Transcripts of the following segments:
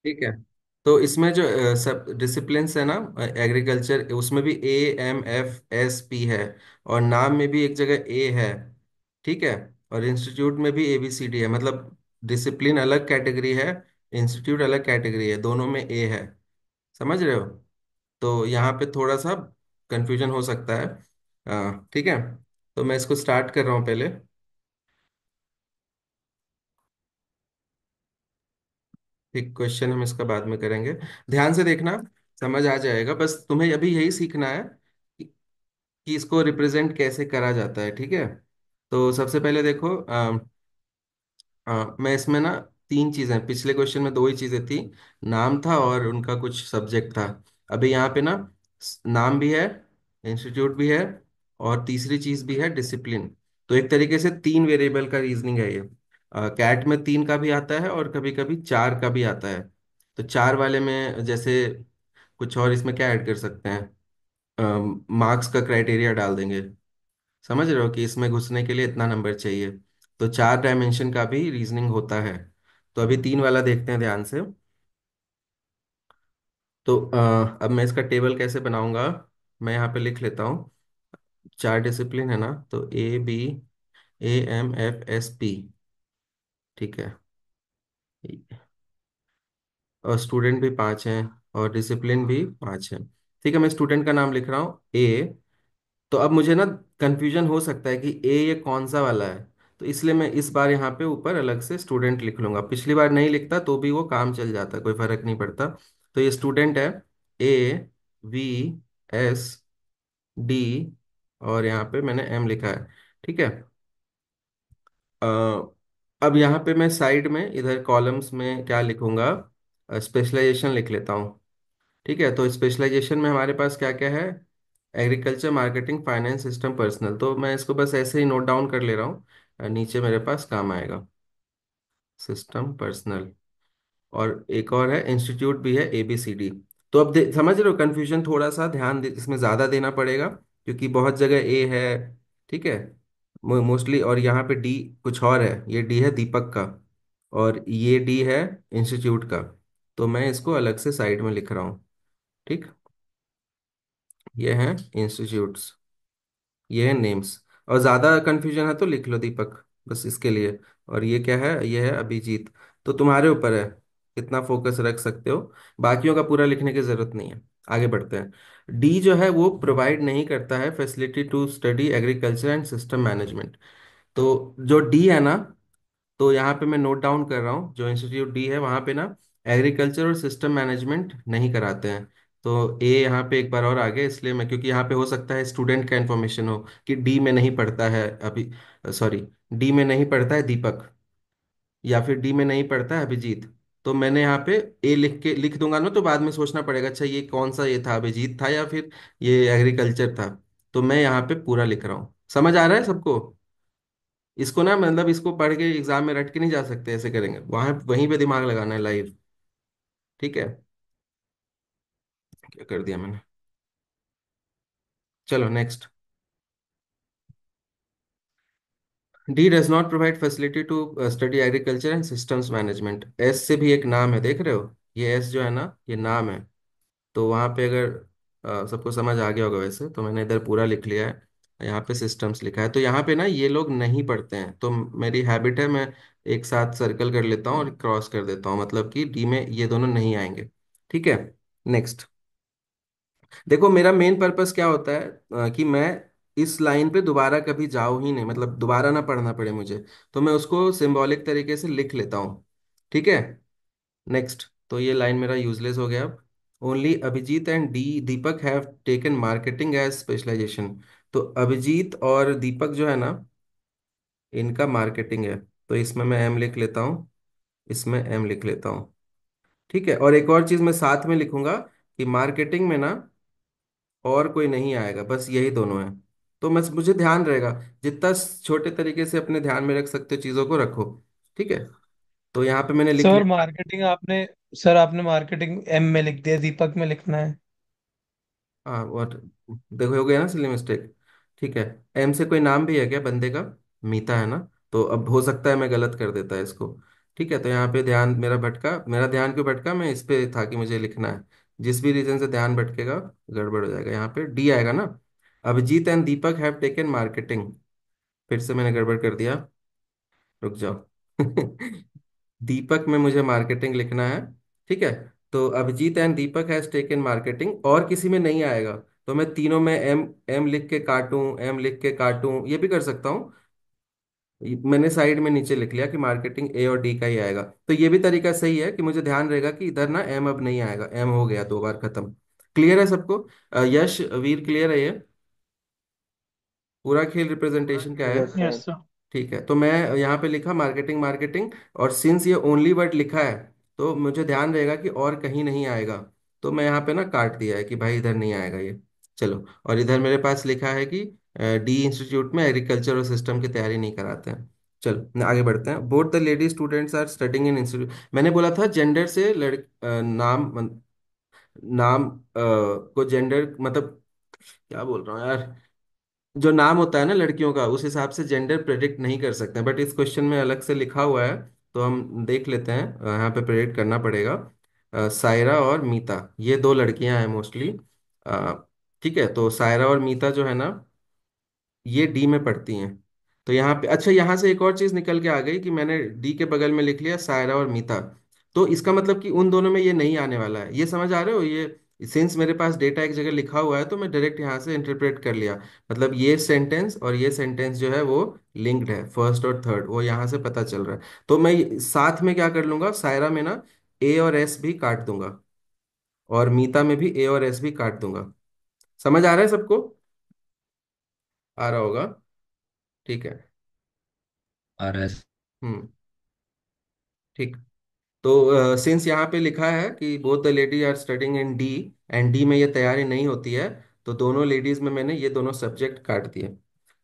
ठीक है। तो इसमें जो सब डिसिप्लिन्स है ना, एग्रीकल्चर, उसमें भी AMFSP है। और नाम में भी एक जगह ए है। ठीक है। और इंस्टीट्यूट में भी ABCD है, मतलब डिसिप्लिन अलग कैटेगरी है, इंस्टीट्यूट अलग कैटेगरी है, दोनों में ए है। समझ रहे हो? तो यहाँ पे थोड़ा सा कंफ्यूजन हो सकता है। ठीक है। तो मैं इसको स्टार्ट कर रहा हूँ पहले। एक क्वेश्चन हम इसका बाद में करेंगे। ध्यान से देखना, समझ आ जाएगा। बस तुम्हें अभी यही सीखना है कि कि इसको रिप्रेजेंट कैसे करा जाता है। ठीक है। तो सबसे पहले देखो, मैं इसमें ना तीन चीजें, पिछले क्वेश्चन में दो ही चीजें थी। नाम था और उनका कुछ सब्जेक्ट था। अभी यहाँ पे ना नाम भी है, इंस्टीट्यूट भी है, और तीसरी चीज भी है डिसिप्लिन। तो एक तरीके से तीन वेरिएबल का रीजनिंग है ये। कैट में तीन का भी आता है और कभी कभी चार का भी आता है। तो चार वाले में जैसे कुछ और इसमें क्या ऐड कर सकते हैं, मार्क्स का क्राइटेरिया डाल देंगे। समझ रहे हो कि इसमें घुसने के लिए इतना नंबर चाहिए। तो चार डायमेंशन का भी रीजनिंग होता है। तो अभी तीन वाला देखते हैं ध्यान से। तो अब मैं इसका टेबल कैसे बनाऊंगा, मैं यहाँ पे लिख लेता हूँ। चार डिसिप्लिन है ना, तो ABAMFSP। ठीक है। और स्टूडेंट भी पांच हैं, और डिसिप्लिन भी पांच है। ठीक है, मैं स्टूडेंट का नाम लिख रहा हूँ ए। तो अब मुझे ना कंफ्यूजन हो सकता है कि ए ये कौन सा वाला है। तो इसलिए मैं इस बार यहाँ पे ऊपर अलग से स्टूडेंट लिख लूंगा। पिछली बार नहीं लिखता तो भी वो काम चल जाता, कोई फर्क नहीं पड़ता। तो ये स्टूडेंट है, AVSD, और यहाँ पे मैंने एम लिखा है। ठीक है। अ, अब यहाँ पे मैं साइड में इधर कॉलम्स में क्या लिखूंगा, स्पेशलाइजेशन लिख लेता हूँ। ठीक है। तो स्पेशलाइजेशन में हमारे पास क्या क्या है, agriculture, marketing, finance, system, personal. तो मैं इसको बस ऐसे ही नोट डाउन कर ले रहा हूँ, नीचे मेरे पास काम आएगा। सिस्टम, पर्सनल, और एक और है इंस्टीट्यूट भी है, ABCD। तो अब समझ रहे हो कंफ्यूजन, थोड़ा सा ध्यान इसमें ज़्यादा देना पड़ेगा क्योंकि बहुत जगह ए है। ठीक है। मोस्टली, और यहाँ पे डी कुछ और है, ये डी है दीपक का, और ये डी है इंस्टीट्यूट का। तो मैं इसको अलग से साइड में लिख रहा हूँ। ठीक। ये हैं इंस्टीट्यूट्स, ये है नेम्स। और ज़्यादा कंफ्यूजन है तो लिख लो दीपक, बस इसके लिए। और ये क्या है, ये है अभिजीत। तो तुम्हारे ऊपर है कितना फोकस रख सकते हो। बाकियों का पूरा लिखने की जरूरत नहीं है। आगे बढ़ते हैं। डी जो है वो प्रोवाइड नहीं करता है facility to study agriculture and system management. तो जो डी है ना, तो यहाँ पे मैं नोट डाउन कर रहा हूँ, जो इंस्टीट्यूट डी है वहाँ पे ना एग्रीकल्चर और सिस्टम मैनेजमेंट नहीं कराते हैं। तो ए यहाँ पे एक बार और आगे, इसलिए मैं, क्योंकि यहाँ पे हो सकता है स्टूडेंट का इन्फॉर्मेशन हो कि डी में नहीं पढ़ता है अभी, सॉरी, डी में नहीं पढ़ता है दीपक, या फिर डी में नहीं पढ़ता है अभिजीत। तो मैंने यहाँ पे ए लिख के लिख दूंगा ना, तो बाद में सोचना पड़ेगा अच्छा ये कौन सा, ये था अभिजीत था या फिर ये एग्रीकल्चर था। तो मैं यहाँ पे पूरा लिख रहा हूँ। समझ आ रहा है सबको? इसको ना, मतलब इसको पढ़ के एग्जाम में रट के नहीं जा सकते, ऐसे करेंगे वहां वहीं पे दिमाग लगाना है लाइव। ठीक है। क्या कर दिया मैंने? चलो next. D does not provide facility to study agriculture and systems management. S से भी एक नाम है, देख रहे हो? ये एस जो है ना, ये नाम है। तो वहां पे अगर सबको समझ आ गया होगा वैसे, तो मैंने इधर पूरा लिख लिया है। यहाँ पे सिस्टम्स लिखा है, तो यहाँ पे ना ये लोग नहीं पढ़ते हैं। तो मेरी हैबिट है, मैं एक साथ सर्कल कर लेता हूँ और क्रॉस कर देता हूँ, मतलब कि डी में ये दोनों नहीं आएंगे। ठीक है। नेक्स्ट। देखो मेरा मेन पर्पस क्या होता है, कि मैं इस लाइन पे दोबारा कभी जाऊं ही नहीं, मतलब दोबारा ना पढ़ना पड़े मुझे। तो मैं उसको सिंबॉलिक तरीके से लिख लेता हूँ। ठीक है। नेक्स्ट। तो ये लाइन मेरा यूजलेस हो गया अब। Only Abhijit and D Deepak have taken marketing as specialisation. तो अभिजीत और दीपक जो है ना, इनका मार्केटिंग है। तो इसमें मैं एम लिख लेता हूँ, इसमें एम लिख लेता हूँ। ठीक है। और एक और चीज मैं साथ में लिखूंगा कि मार्केटिंग में ना और कोई नहीं आएगा, बस यही दोनों हैं। तो मैं, मुझे ध्यान रहेगा, जितना छोटे तरीके से अपने ध्यान में रख सकते हो चीज़ों को रखो। ठीक है। तो यहाँ पे मैंने लिख सर लिया। मार्केटिंग आपने सर आपने मार्केटिंग एम में लिख दिया, दीपक में लिखना है। हाँ, और देखो हो गया ना सिली मिस्टेक। ठीक है। एम से कोई नाम भी है क्या बंदे का? मीता है ना? तो अब हो सकता है मैं गलत कर देता है इसको। ठीक है, तो यहाँ पे ध्यान मेरा भटका, मेरा ध्यान क्यों भटका, मैं इस पे था कि मुझे लिखना है। जिस भी रीजन से ध्यान भटकेगा गड़बड़ हो जाएगा। यहाँ पे डी आएगा ना। Abhijit and Deepak have taken marketing. फिर से मैंने गड़बड़ कर दिया, रुक जाओ। दीपक में मुझे मार्केटिंग लिखना है। ठीक है, तो Abhijit and Deepak has taken marketing, और किसी में नहीं आएगा। तो मैं तीनों में एम एम लिख के काटूं, एम लिख के काटूं, ये भी कर सकता हूँ। मैंने साइड में नीचे लिख लिया कि मार्केटिंग ए और डी का ही आएगा। तो ये भी तरीका सही है कि मुझे ध्यान रहेगा कि इधर ना एम अब नहीं आएगा, एम हो गया, दो बार खत्म। क्लियर है सबको? यश वीर क्लियर है ये? पूरा खेल रिप्रेजेंटेशन क्या है? Yes sir. Yes sir. ठीक है, तो मैं यहाँ पे लिखा मार्केटिंग मार्केटिंग, और सिंस ये ओनली वर्ड लिखा है तो मुझे ध्यान रहेगा कि और कहीं नहीं आएगा। तो मैं यहाँ पे ना काट दिया है कि भाई इधर नहीं आएगा ये। चलो, और इधर मेरे पास लिखा है कि डी इंस्टीट्यूट में एग्रीकल्चर और सिस्टम की तैयारी नहीं कराते हैं। चलो आगे बढ़ते हैं। Both the lady students are studying in institute. मैंने बोला था जेंडर से नाम को जेंडर मतलब, क्या बोल रहा हूँ यार, जो नाम होता है ना लड़कियों का, उस हिसाब से जेंडर प्रेडिक्ट नहीं कर सकते, बट इस क्वेश्चन में अलग से लिखा हुआ है। तो हम देख लेते हैं, यहाँ पे प्रेडिक्ट करना पड़ेगा। सायरा और मीता, ये दो लड़कियां हैं मोस्टली। ठीक है, तो सायरा और मीता जो है ना, ये डी में पढ़ती हैं। तो यहाँ पे अच्छा, यहाँ से एक और चीज निकल के आ गई कि मैंने डी के बगल में लिख लिया सायरा और मीता। तो इसका मतलब कि उन दोनों में ये नहीं आने वाला है, ये समझ आ रहे हो? ये सिंस मेरे पास डेटा एक जगह लिखा हुआ है तो मैं डायरेक्ट यहाँ से इंटरप्रेट कर लिया। मतलब ये सेंटेंस और ये सेंटेंस जो है वो लिंक्ड है, फर्स्ट और थर्ड, वो यहाँ से पता चल रहा है। तो मैं साथ में क्या कर लूंगा, सायरा में ना ए और एस भी काट दूंगा, और मीता में भी ए और एस भी काट दूंगा। समझ आ रहा है सबको? आ रहा होगा। ठीक है। और हम्म। ठीक। तो सिंस यहाँ पे लिखा है कि both the lady are studying in D, and D में ये तैयारी नहीं होती है, तो दोनों लेडीज में मैंने ये दोनों सब्जेक्ट काट दिए।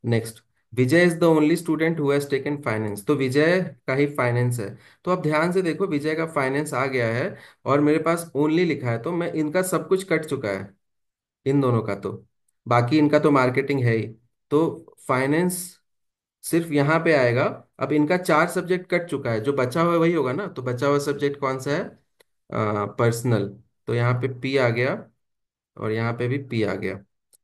Next, Vijay is the only student who has taken finance. तो विजय का ही फाइनेंस है। तो अब ध्यान से देखो, विजय का फाइनेंस आ गया है, और मेरे पास ओनली लिखा है, तो मैं इनका सब कुछ कट चुका है, इन दोनों का तो। बाकी इनका तो मार्केटिंग है ही। तो फाइनेंस सिर्फ यहाँ पे आएगा। अब इनका चार सब्जेक्ट कट चुका है, जो बचा हुआ वही होगा ना। तो बचा हुआ सब्जेक्ट कौन सा है? पर्सनल। तो यहाँ पे पी आ गया, और यहाँ पे भी पी आ गया।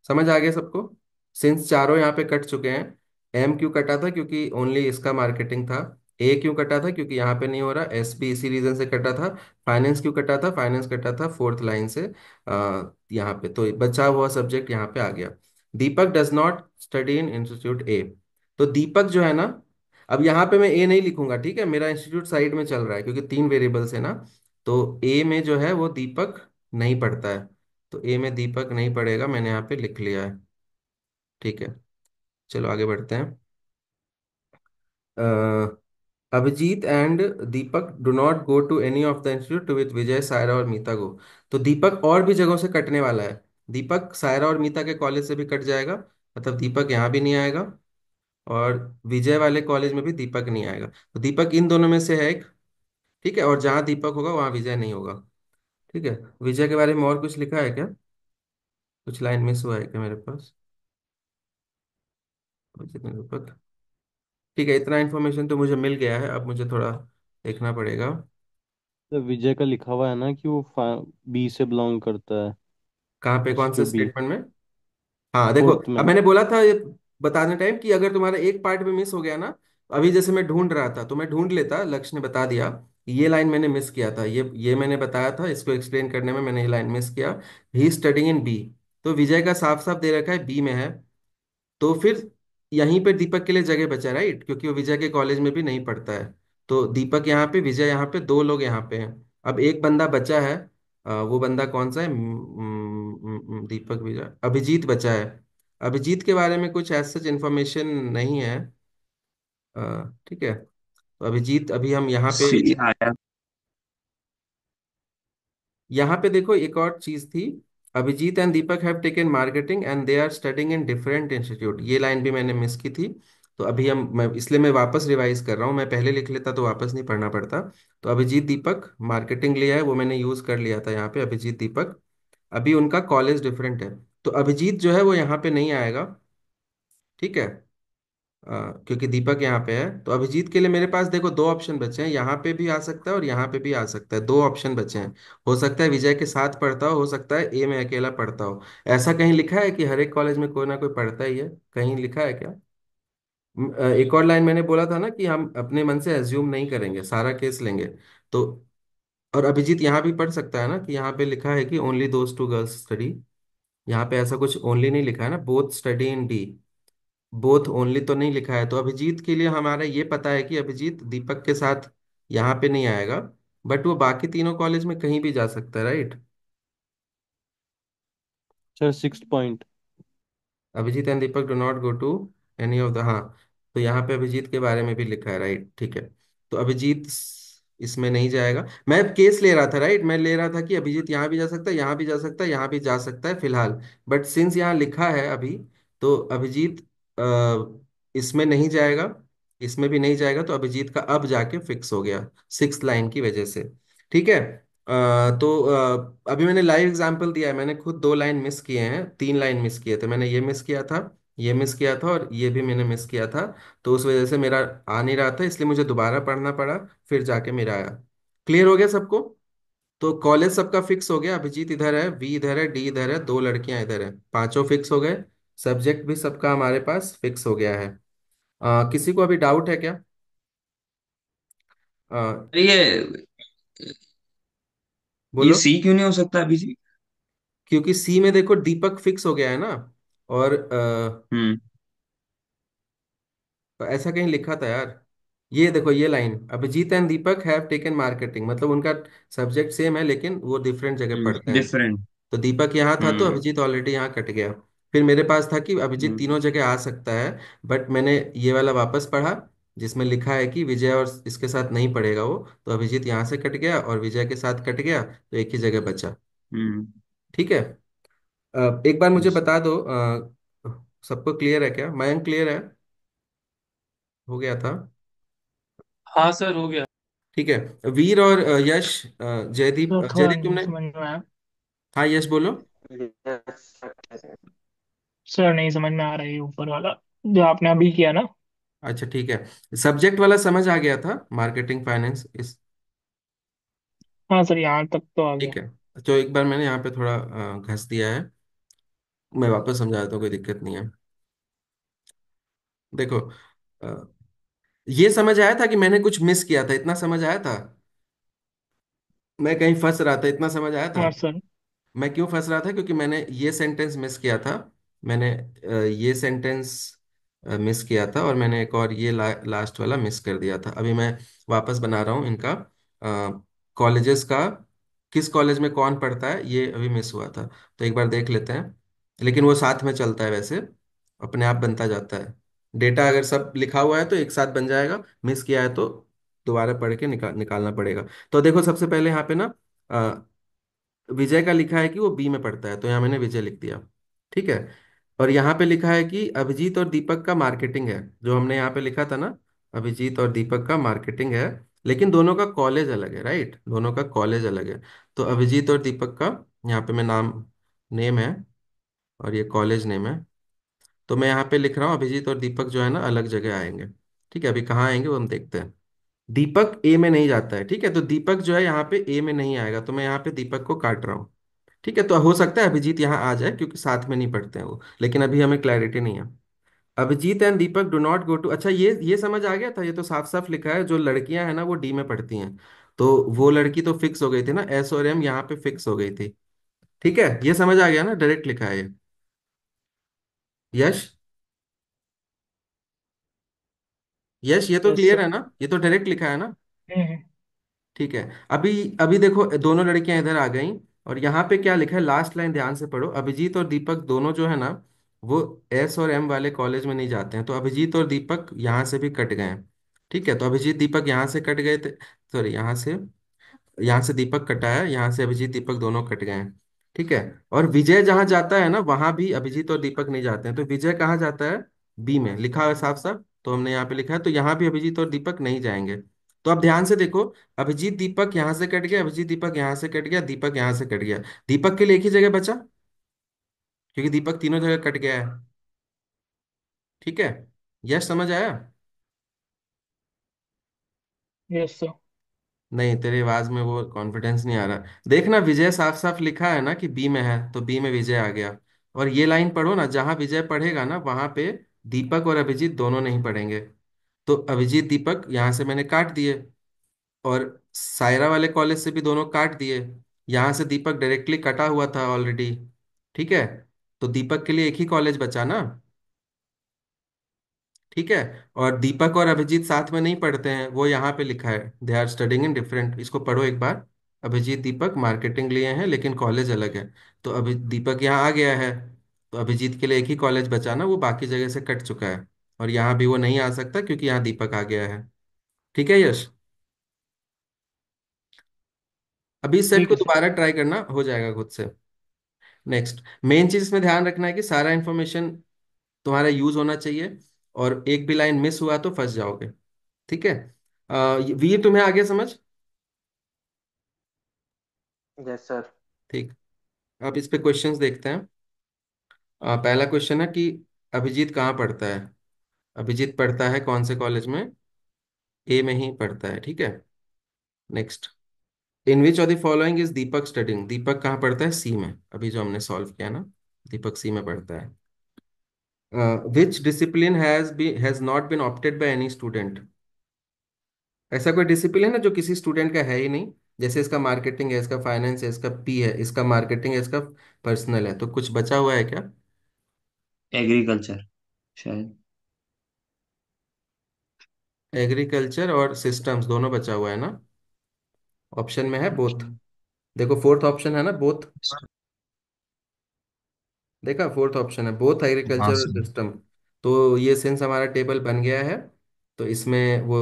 समझ आ गया सबको? सिंस चारों यहाँ पे कट चुके हैं। एम क्यों कटा था? क्योंकि ओनली इसका मार्केटिंग था। ए क्यों कटा था? क्योंकि यहाँ पे नहीं हो रहा। एस भी इसी रीजन से कटा था। फाइनेंस क्यों कटा था? फाइनेंस कटा था फोर्थ लाइन से यहाँ पे। तो बचा हुआ सब्जेक्ट यहाँ पे आ गया। Deepak does not study in institute A. तो दीपक जो है ना, अब यहाँ पे मैं ए नहीं लिखूंगा, ठीक है, मेरा इंस्टीट्यूट साइड में चल रहा है क्योंकि तीन वेरिएबल्स है ना। तो ए में जो है वो दीपक नहीं पढ़ता है। तो ए में दीपक नहीं पढ़ेगा, मैंने यहाँ पे लिख लिया है। ठीक है, चलो आगे बढ़ते हैं। Abhijit and Deepak do not go to any of the institute with Vijay, Saira और मीता गो। तो दीपक और भी जगहों से कटने वाला है। दीपक सायरा और मीता के कॉलेज से भी कट जाएगा, मतलब दीपक यहाँ भी नहीं आएगा, और विजय वाले कॉलेज में भी दीपक नहीं आएगा। तो दीपक इन दोनों में से है एक। ठीक है, और जहाँ दीपक होगा वहाँ विजय नहीं होगा। ठीक है, विजय के बारे में और कुछ लिखा है क्या? कुछ लाइन मिस हुआ है क्या मेरे पास? विजय दीपक। ठीक है, इतना इन्फॉर्मेशन तो मुझे मिल गया है, अब मुझे थोड़ा देखना पड़ेगा। तो विजय का लिखा हुआ है ना कि वो बी से बिलोंग करता है। कहाँ पे, एस कौन से क्यू बी स्टेटमेंट में? हाँ देखो, फोर्थ में। अब मैंने बोला था ये बताने टाइम कि अगर तुम्हारा एक पार्ट भी मिस हो गया ना, अभी जैसे मैं ढूंढ रहा था तो मैं ढूंढ लेता, लक्ष्य ने बता दिया कि ये लाइन मैंने मिस किया था, ये मैंने बताया था, इसको एक्सप्लेन करने में मैंने ये लाइन मिस किया। ही स्टडिंग इन बी। तो विजय का साफ साफ दे रखा है बी में है। तो फिर यहीं पे दीपक के लिए जगह बचा, राइट, क्योंकि वो विजय के कॉलेज में भी नहीं पढ़ता है। तो दीपक यहाँ पे, विजय यहाँ पे, दो लोग यहाँ पे हैं। अब एक बंदा बचा है। वो बंदा कौन सा है? दीपक, विजय, अभिजीत बचा है। अभिजीत के बारे में कुछ ऐसा सच इन्फॉर्मेशन नहीं है। ठीक है, तो अभिजीत अभी हम यहाँ पे, सी आया। यहाँ पे देखो एक और चीज थी। Abhijit and Deepak have taken marketing and they are studying in different institute, ये लाइन भी मैंने मिस की थी। तो अभी मैं इसलिए मैं वापस रिवाइज कर रहा हूँ, मैं पहले लिख लेता तो वापस नहीं पढ़ना पड़ता। तो अभिजीत दीपक मार्केटिंग लिया है, वो मैंने यूज कर लिया था यहाँ पे, अभिजीत दीपक। अभी उनका कॉलेज डिफरेंट है। तो अभिजीत जो है वो यहाँ पे नहीं आएगा। ठीक है, क्योंकि दीपक यहाँ पे है, तो अभिजीत के लिए मेरे पास देखो दो ऑप्शन बचे हैं, यहाँ पे भी आ सकता है और यहाँ पे भी आ सकता है, दो ऑप्शन बचे हैं। हो सकता है विजय के साथ पढ़ता हो सकता है ए में अकेला पढ़ता हो। ऐसा कहीं लिखा है कि हर एक कॉलेज में कोई ना कोई पढ़ता ही है, कहीं लिखा है क्या? एक और लाइन मैंने बोला था ना कि हम अपने मन से एज्यूम नहीं करेंगे, सारा केस लेंगे। तो और अभिजीत यहाँ भी पढ़ सकता है ना, कि यहाँ पे लिखा है कि only those two girls study. यहाँ पे ऐसा कुछ ओनली नहीं लिखा है ना, both study in D. Both only तो नहीं लिखा है, तो अभिजीत के लिए हमारा ये पता है कि अभिजीत दीपक के साथ यहाँ पे नहीं आएगा, बट वो बाकी तीनों कॉलेज में कहीं भी जा सकता है, right? Sir 6th point. Abhijit and Deepak do not go to any of the, हाँ। तो यहाँ पे अभिजीत के बारे में भी लिखा है, राइट, ठीक है। तो अभिजीत इसमें नहीं जाएगा। मैं केस ले रहा था, राइट, मैं ले रहा था कि अभिजीत यहाँ भी जा सकता है, यहाँ भी जा सकता है, यहाँ भी जा सकता है फिलहाल। बट सिंस यहाँ लिखा है अभी, तो अभिजीत इसमें नहीं जाएगा, इसमें भी नहीं जाएगा, तो अभिजीत का अब जाके फिक्स हो गया 6th लाइन की वजह से। ठीक है। तो अभी मैंने लाइव एग्जांपल दिया है, मैंने खुद 2 लाइन मिस किए हैं, 3 लाइन मिस किए थे, मैंने ये मिस किया था, ये मिस किया था और ये भी मैंने मिस किया था। तो उस वजह से मेरा आ नहीं रहा था, इसलिए मुझे दोबारा पढ़ना पड़ा, फिर जाके मेरा आया। क्लियर हो गया सबको? तो कॉलेज सबका फिक्स हो गया, अभिजीत इधर है, वी इधर है, डी इधर है, 2 लड़कियां इधर है, पांचों फिक्स हो गए। सब्जेक्ट भी सबका हमारे पास फिक्स हो गया है। किसी को अभी डाउट है क्या? अ, ये ये बोलो। सी क्यों नहीं हो सकता अभी जी? क्योंकि सी में देखो दीपक फिक्स हो गया है ना, और हम्म। तो ऐसा कहीं लिखा था यार। ये देखो ये line, Abhijit and Deepak have taken marketing, मतलब उनका सब्जेक्ट सेम है लेकिन वो डिफरेंट जगह पढ़ते हैं। डिफरेंट। तो दीपक यहाँ था तो हम्म। अभिजीत ऑलरेडी यहाँ कट गया। फिर मेरे पास था कि अभिजीत हम्म। तीनों जगह आ सकता है, बट मैंने ये वाला वापस पढ़ा जिसमें लिखा है कि विजय और इसके साथ नहीं पढ़ेगा वो, तो अभिजीत यहाँ से कट गया और विजय के साथ कट गया, तो एक ही जगह बचा। हम्म। ठीक है। एक बार मुझे yes। बता दो, सबको क्लियर है क्या? मयंक क्लियर है? हो गया था? हाँ सर, हो गया। ठीक है। वीर और यश, जयदीप, तो थोड़ा जयदीप नहीं तुमने, समझ में आया। हाँ यश बोलो। सर नहीं समझ में आ रहा है ये ऊपर वाला जो आपने अभी किया ना। अच्छा ठीक है, सब्जेक्ट वाला समझ आ गया था, मार्केटिंग फाइनेंस इस। हाँ सर, यहाँ तक तो आ गया। ठीक है। तो एक बार मैंने यहाँ पे थोड़ा घस दिया है, मैं वापस समझा देता हूँ, कोई दिक्कत नहीं है। देखो, अ, ये समझ आया था कि मैंने कुछ मिस किया था, इतना समझ आया था। मैं कहीं फंस रहा था, इतना समझ आया था। हाँ सर। मैं क्यों फंस रहा था? क्योंकि मैंने ये सेंटेंस मिस किया था, मैंने ये सेंटेंस मिस किया था, और मैंने एक और ये लास्ट वाला मिस कर दिया था। अभी मैं वापस बना रहा हूँ इनका, कॉलेजेस का, किस कॉलेज में कौन पढ़ता है, ये अभी मिस हुआ था। तो एक बार देख लेते हैं, लेकिन वो साथ में चलता है वैसे, अपने आप बनता जाता है। डेटा अगर सब लिखा हुआ है तो एक साथ बन जाएगा, मिस किया है तो दोबारा पढ़ के निकालना पड़ेगा। तो देखो सबसे पहले यहाँ पे ना, विजय का लिखा है कि वो बी में पढ़ता है, तो यहाँ मैंने विजय लिख दिया। ठीक है। और यहाँ पे लिखा है कि अभिजीत और दीपक का मार्केटिंग है, जो हमने यहाँ पे लिखा था ना, अभिजीत और दीपक का मार्केटिंग है, लेकिन दोनों का कॉलेज अलग है, राइट, दोनों का कॉलेज अलग है। तो अभिजीत और दीपक का यहाँ पे मैं नाम, नेम है, और ये कॉलेज नेम है। तो मैं यहाँ पे लिख रहा हूँ अभिजीत और दीपक जो है ना अलग जगह आएंगे। ठीक है, अभी कहाँ आएंगे वो हम देखते हैं। दीपक ए में नहीं जाता है, ठीक है, तो दीपक जो है यहाँ पे ए में नहीं आएगा, तो मैं यहाँ पे दीपक को काट रहा हूँ। ठीक है, तो हो सकता है अभिजीत यहाँ आ जाए क्योंकि साथ में नहीं पढ़ते हैं वो, लेकिन अभी हमें क्लैरिटी नहीं है। Abhijit and Deepak do not go to, अच्छा ये समझ आ गया था, ये तो साफ साफ लिखा है, जो लड़कियां हैं ना वो डी में पढ़ती हैं। तो वो लड़की तो फिक्स हो गई थी ना, एस और एम यहाँ पे फिक्स हो गई थी। ठीक है, ये समझ आ गया ना, डायरेक्ट लिखा है ये। यश, यश ये तो यस क्लियर सर। है ना, ये तो डायरेक्ट लिखा है ना। हम्म। ठीक है। अभी अभी देखो दोनों लड़कियां इधर आ गई, और यहाँ पे क्या लिखा है, लास्ट लाइन ध्यान से पढ़ो, अभिजीत और दीपक दोनों जो है ना, वो एस और एम वाले कॉलेज में नहीं जाते हैं, तो अभिजीत और दीपक यहाँ से भी कट गए हैं। ठीक है, तो अभिजीत दीपक यहाँ से कट गए थे, सॉरी यहाँ से दीपक कटा है, यहाँ से अभिजीत दीपक दोनों कट गए हैं। ठीक है। और विजय जहाँ जाता है ना वहां भी अभिजीत और दीपक नहीं जाते हैं, तो विजय कहाँ जाता है? बी में लिखा हुआ है साफ साफ, तो हमने यहाँ पे लिखा है, तो यहाँ भी अभिजीत और दीपक नहीं जाएंगे। तो अब ध्यान से देखो, अभिजीत दीपक यहाँ से कट गया, अभिजीत दीपक यहाँ से कट गया, दीपक यहाँ से कट गया, दीपक के लिए एक ही जगह बचा, क्योंकि दीपक तीनों जगह कट गया है। ठीक है, यश समझ आया? Yes sir. नहीं, तेरी आवाज में वो कॉन्फिडेंस नहीं आ रहा। देखना, विजय साफ साफ लिखा है ना कि बी में है, तो बी में विजय आ गया। और ये लाइन पढ़ो ना, जहां विजय पढ़ेगा ना वहां पे दीपक और अभिजीत दोनों नहीं पढ़ेंगे। तो अभिजीत दीपक यहां से मैंने काट दिए, और सायरा वाले कॉलेज से भी दोनों काट दिए। यहां से दीपक डायरेक्टली कटा हुआ था ऑलरेडी। ठीक है, तो दीपक के लिए एक ही कॉलेज बचा ना। ठीक है, और दीपक और अभिजीत साथ में नहीं पढ़ते हैं, वो यहाँ पे लिखा है, they are studying in different. इसको पढ़ो एक बार। अभिजीत दीपक मार्केटिंग लिए हैं लेकिन कॉलेज अलग है। तो अभी दीपक यहाँ आ गया है, तो अभिजीत के लिए एक ही कॉलेज बचा ना, वो बाकी जगह से कट चुका है। और यहाँ भी वो नहीं आ सकता क्योंकि यहाँ दीपक आ गया है। ठीक है यश, अभी इस सेट ठीक को है सर। दोबारा ट्राई करना, हो जाएगा खुद से। नेक्स्ट, मेन चीज इसमें ध्यान रखना है कि सारा इंफॉर्मेशन तुम्हारा यूज होना चाहिए, और एक भी लाइन मिस हुआ तो फंस जाओगे। ठीक है, वीर तुम्हें आगे समझ? Yes sir. ठीक, अब इस पे क्वेश्चंस देखते हैं। पहला क्वेश्चन है कि अभिजीत कहाँ पढ़ता है। अभिजीत पढ़ता है कौन से कॉलेज में? ए में ही पढ़ता है। ठीक है, next, in which of the following is Deepak studying. Deepak कहाँ पढ़ता है? सी में, अभी जो हमने सॉल्व किया ना, दीपक सी में पढ़ता है। Which discipline has not been opted by any student. ऐसा कोई डिसिप्लिन है ना जो किसी स्टूडेंट का है ही नहीं। जैसे इसका मार्केटिंग है, इसका फाइनेंस है, इसका पी है, इसका मार्केटिंग है, इसका पर्सनल है, तो कुछ बचा हुआ है क्या? एग्रीकल्चर शायद। एग्रीकल्चर और सिस्टम्स दोनों बचा हुआ है ना? ऑप्शन में है बोथ। अच्छा। देखो फोर्थ ऑप्शन है ना, बोथ। देखा, फोर्थ ऑप्शन है बोथ हाँ एग्रीकल्चर और सर। सिस्टम। तो ये सिंस हमारा टेबल बन गया है, तो इसमें वो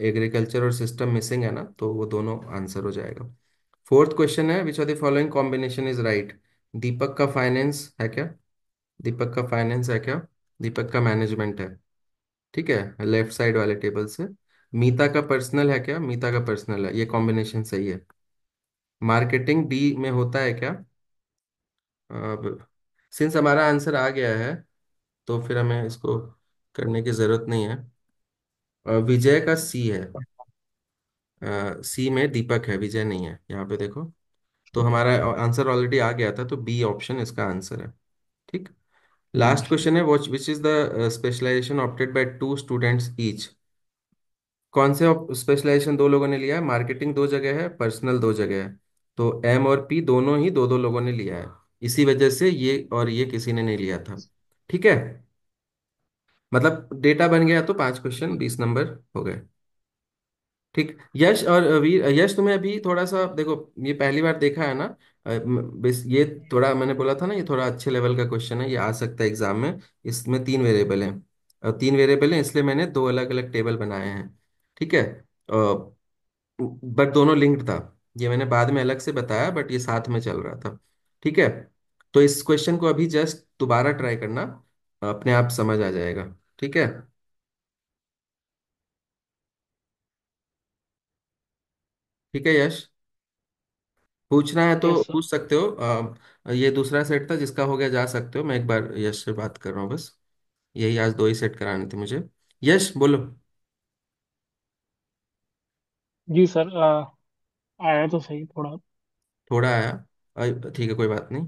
एग्रीकल्चर और सिस्टम मिसिंग है ना, तो वो दोनों आंसर हो जाएगा। फोर्थ क्वेश्चन है, which of the following combination is right. Deepak का फाइनेंस है क्या? दीपक का फाइनेंस है क्या? दीपक का मैनेजमेंट है। ठीक है, लेफ्ट साइड वाले टेबल से। मीता का पर्सनल है क्या? मीता का पर्सनल है, ये कॉम्बिनेशन सही है। मार्केटिंग डी में होता है क्या? अब सिंस हमारा आंसर आ गया है, तो फिर हमें इसको करने की जरूरत नहीं है। विजय का सी है। सी में दीपक है, विजय नहीं है, यहाँ पे देखो। तो हमारा आंसर ऑलरेडी आ गया था, तो बी ऑप्शन इसका आंसर है। ठीक, लास्ट अच्छा। क्वेश्चन है, watch which is the specialisation opted by two students each. कौन से स्पेशलाइजेशन दो लोगों ने लिया है? मार्केटिंग दो जगह है, पर्सनल दो जगह है। तो एम और पी दोनों ही दो दो लोगों ने लिया है, इसी वजह से ये और ये किसी ने नहीं लिया था। ठीक है, मतलब डेटा बन गया, तो 5 क्वेश्चन 20 नंबर हो गए। ठीक, यश और वीर, यश तुम्हें अभी थोड़ा सा देखो, ये पहली बार देखा है ना। ये थोड़ा मैंने बोला था ना, ये थोड़ा अच्छे लेवल का क्वेश्चन है, ये आ सकता है एग्जाम में। इसमें 3 वेरिएबल हैं, और 3 वेरिएबल हैं इसलिए मैंने दो अलग अलग टेबल बनाए हैं। ठीक है, बट दोनों लिंक्ड था। ये मैंने बाद में अलग से बताया, बट ये साथ में चल रहा था। ठीक है, तो इस क्वेश्चन को अभी जस्ट दोबारा ट्राई करना, अपने आप समझ आ जाएगा। ठीक है, ठीक है यश, पूछना है तो यस सर। पूछ सकते हो। ये दूसरा सेट था, जिसका हो गया जा सकते हो, मैं एक बार यश से बात कर रहा हूँ बस। यही आज दो ही सेट कराने थे मुझे। यश बोलो। जी सर। आया तो सही थोड़ा। थोड़ा आया? ठीक है, कोई बात नहीं।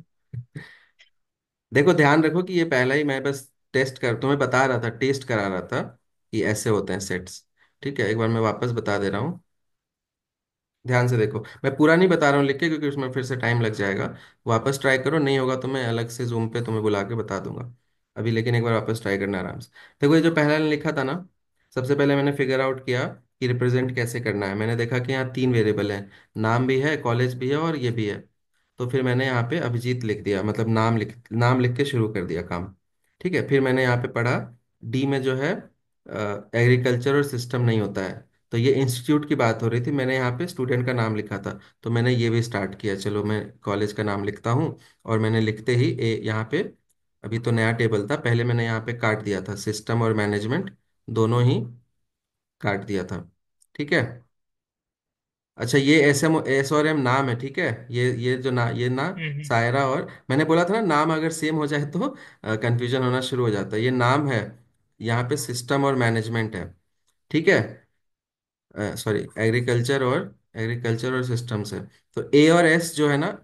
देखो ध्यान रखो कि ये पहला ही मैं बस टेस्ट कर तुम्हें बता रहा था, टेस्ट करा रहा था कि ऐसे होते हैं सेट्स। ठीक है, एक बार मैं वापस बता दे रहा हूँ, ध्यान से देखो। मैं पूरा नहीं बता रहा हूँ लिख के, क्योंकि उसमें फिर से टाइम लग जाएगा। वापस ट्राई करो, नहीं होगा तो मैं अलग से जूम पे तुम्हें बुला के बता दूंगा अभी, लेकिन एक बार वापस ट्राई करना आराम से। देखो, ये जो पहला लाइन लिखा था ना, सबसे पहले मैंने फिगर आउट किया कि रिप्रेजेंट कैसे करना है। मैंने देखा कि यहाँ 3 वेरिएबल हैं, नाम भी है, कॉलेज भी है, और ये भी है। तो फिर मैंने यहाँ पे अभिजीत लिख दिया, मतलब नाम लिख के शुरू कर दिया काम। ठीक है, फिर मैंने यहाँ पे पढ़ा, डी में जो है एग्रीकल्चर और सिस्टम नहीं होता है। तो ये इंस्टीट्यूट की बात हो रही थी, मैंने यहाँ पे स्टूडेंट का नाम लिखा था। तो मैंने ये भी स्टार्ट किया, चलो मैं कॉलेज का नाम लिखता हूँ। और मैंने लिखते ही यहाँ पे, अभी तो नया टेबल था, पहले मैंने यहाँ पे काट दिया था, सिस्टम और मैनेजमेंट दोनों ही काट दिया था। ठीक है, अच्छा, ये एस और एम नाम है। ठीक है, ये जो ये ना हम्म। सायरा, और मैंने बोला था ना नाम अगर सेम हो जाए तो कंफ्यूजन होना शुरू हो जाता है, ये नाम है। यहाँ पे सिस्टम और मैनेजमेंट है, ठीक है। सॉरी, एग्रीकल्चर और सिस्टम्स है। तो ए और एस जो है ना,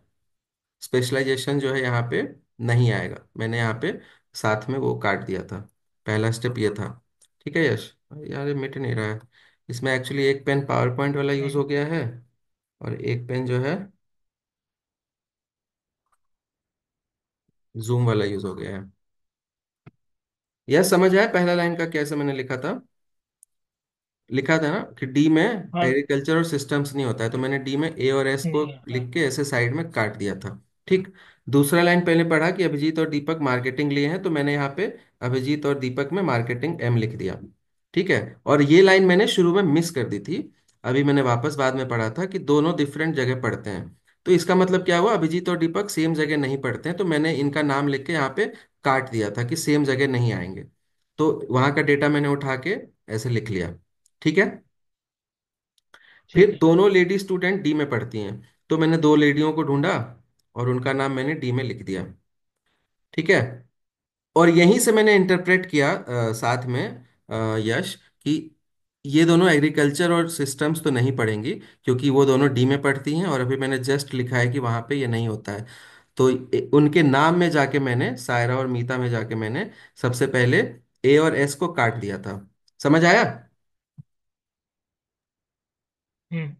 स्पेशलाइजेशन जो है यहाँ पे नहीं आएगा। मैंने यहाँ पे साथ में वो काट दिया था। पहला स्टेप ये था, ठीक है यश। यार ये मिट नहीं रहा है। इसमें एक्चुअली एक पेन पावर पॉइंट वाला यूज हो हम्म। गया है, और एक पेन जो है जूम वाला यूज हो गया है। यह समझ आया पहला लाइन का कैसे मैंने लिखा था? लिखा था ना कि डी में हाँ। एग्रीकल्चर और सिस्टम्स नहीं होता है, तो मैंने डी में ए और एस को हाँ। लिख के ऐसे साइड में काट दिया था। ठीक। दूसरा लाइन पहले पढ़ा कि अभिजीत और दीपक मार्केटिंग लिए हैं, तो मैंने यहाँ पे अभिजीत और दीपक में मार्केटिंग एम लिख दिया। ठीक है। और ये लाइन मैंने शुरू में मिस कर दी थी। अभी मैंने वापस बाद में पढ़ा था कि दोनों डिफरेंट जगह पढ़ते हैं। तो इसका मतलब क्या हुआ, अभिजीत और दीपक सेम जगह नहीं पढ़ते हैं, तो मैंने इनका नाम लिख के यहाँ पे काट दिया था कि सेम जगह नहीं आएंगे। तो वहां का डेटा मैंने उठा के ऐसे लिख लिया। ठीक है। ठीक फिर है। दोनों लेडी स्टूडेंट डी में पढ़ती हैं, तो मैंने दो लेडियों को ढूंढा और उनका नाम मैंने डी में लिख दिया। ठीक है। और यहीं से मैंने इंटरप्रेट किया साथ में यश, कि ये दोनों एग्रीकल्चर और सिस्टम्स तो नहीं पढ़ेंगी, क्योंकि वो दोनों डी में पढ़ती हैं, और अभी मैंने जस्ट लिखा है कि वहां पे ये नहीं होता है। तो उनके नाम में जाके मैंने, सायरा और मीता में जाके मैंने सबसे पहले ए और एस को काट दिया था। समझ आया? हम्म।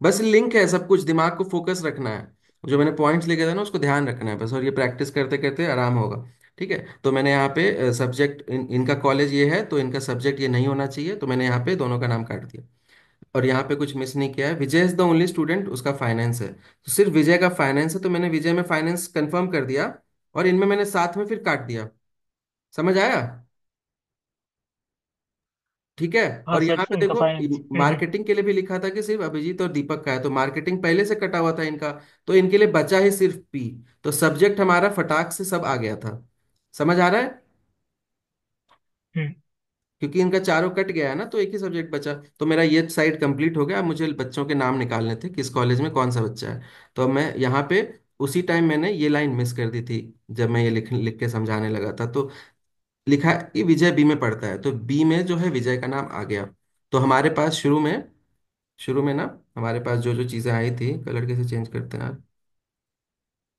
बस लिंक है, सब कुछ दिमाग को फोकस रखना है। जो मैंने पॉइंट्स लिखे थे ना, उसको ध्यान रखना है बस, और ये प्रैक्टिस करते करते आराम होगा। ठीक है। तो मैंने यहाँ पे सब्जेक्ट, इनका कॉलेज ये है, तो इनका सब्जेक्ट ये नहीं होना चाहिए, तो मैंने यहाँ पे दोनों का नाम काट दिया। और यहाँ पे कुछ मिस नहीं किया है। विजय इज द ओनली स्टूडेंट, उसका फाइनेंस है, तो सिर्फ विजय का फाइनेंस है, तो मैंने विजय में फाइनेंस कंफर्म कर दिया, और इनमें मैंने साथ में फिर काट दिया। समझ आया? ठीक है। हाँ और सर, यहाँ पे इनका देखो, फाइनेंस। मार्केटिंग के लिए भी लिखा था कि सिर्फ अभिजीत और दीपक का है, तो मार्केटिंग पहले से कटा हुआ था इनका, तो इनके लिए बचा ही सिर्फ पी। तो सब्जेक्ट हमारा फटाक से सब आ गया था। समझ आ रहा है? हम्म। क्योंकि इनका चारों कट गया है ना, तो एक ही सब्जेक्ट बचा। तो मेरा ये साइड कंप्लीट हो गया। अब मुझे बच्चों के नाम निकालने थे, किस कॉलेज में कौन सा बच्चा है। तो अब मैं यहाँ पे, उसी टाइम मैंने ये लाइन मिस कर दी थी, जब मैं ये लिख लिख के समझाने लगा था। तो लिखा है कि विजय बी में पढ़ता है, तो बी में जो है विजय का नाम आ गया। तो हमारे पास शुरू में ना, हमारे पास जो जो चीज़ें आई थी, कलर कैसे चेंज करते हैं यार।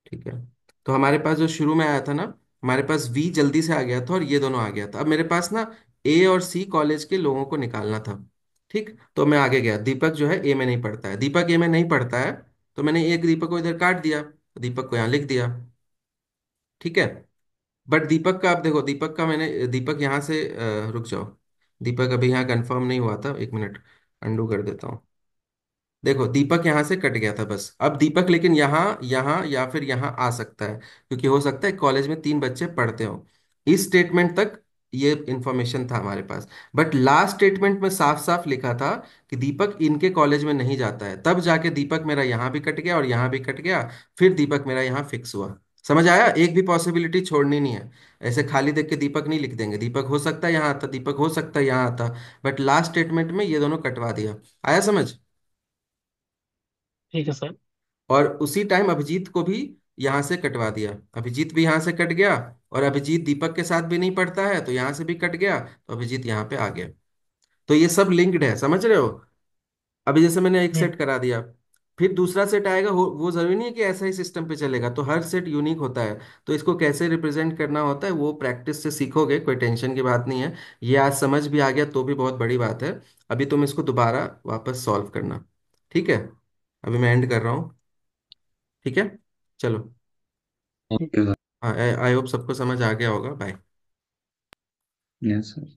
ठीक है। तो हमारे पास जो शुरू में आया था ना, हमारे पास वी जल्दी से आ गया था और ये दोनों आ गया था। अब मेरे पास ना ए और सी कॉलेज के लोगों को निकालना था। ठीक। तो मैं आगे गया, दीपक जो है ए में नहीं पढ़ता है, दीपक ए में नहीं पढ़ता है, तो मैंने एक दीपक को इधर काट दिया, दीपक को यहाँ लिख दिया। ठीक है। बट दीपक का, आप देखो दीपक का, मैंने दीपक यहाँ से रुक जाओ, दीपक अभी यहाँ कंफर्म नहीं हुआ था, एक मिनट, अंडू कर देता हूँ। देखो दीपक यहाँ से कट गया था बस। अब दीपक लेकिन यहाँ, यहाँ या फिर यहाँ आ सकता है, क्योंकि हो सकता है कॉलेज में तीन बच्चे पढ़ते हो। इस स्टेटमेंट तक ये इंफॉर्मेशन था हमारे पास। बट लास्ट स्टेटमेंट में साफ साफ लिखा था कि दीपक इनके कॉलेज में नहीं जाता है, तब जाके दीपक मेरा यहाँ भी कट गया और यहाँ भी कट गया, फिर दीपक मेरा यहाँ फिक्स हुआ। समझ आया? एक भी पॉसिबिलिटी छोड़नी नहीं है। ऐसे खाली देख के दीपक नहीं लिख देंगे, दीपक हो सकता है यहाँ आता, दीपक हो सकता है यहाँ आता। बट लास्ट स्टेटमेंट में ये दोनों कटवा दिया। आया समझ? ठीक है सर। और उसी टाइम अभिजीत को भी यहाँ से कटवा दिया, अभिजीत भी यहाँ से कट गया। और अभिजीत दीपक के साथ भी नहीं पढ़ता है, तो यहाँ से भी कट गया, तो अभिजीत यहाँ पे आ गया। तो ये सब लिंक्ड है, समझ रहे हो? अभी जैसे मैंने एक हम्म। सेट करा दिया, फिर दूसरा सेट आएगा, वो जरूरी नहीं है कि ऐसा ही सिस्टम पे चलेगा, तो हर सेट यूनिक होता है। तो इसको कैसे रिप्रेजेंट करना होता है वो प्रैक्टिस से सीखोगे, कोई टेंशन की बात नहीं है। ये आज समझ भी आ गया तो भी बहुत बड़ी बात है। अभी तुम इसको दोबारा वापस सॉल्व करना। ठीक है। अभी मैं एंड कर रहा हूँ। ठीक है। चलो। ठीक। Okay sir. आई होप सबको समझ आ गया होगा। बाय। Yes sir.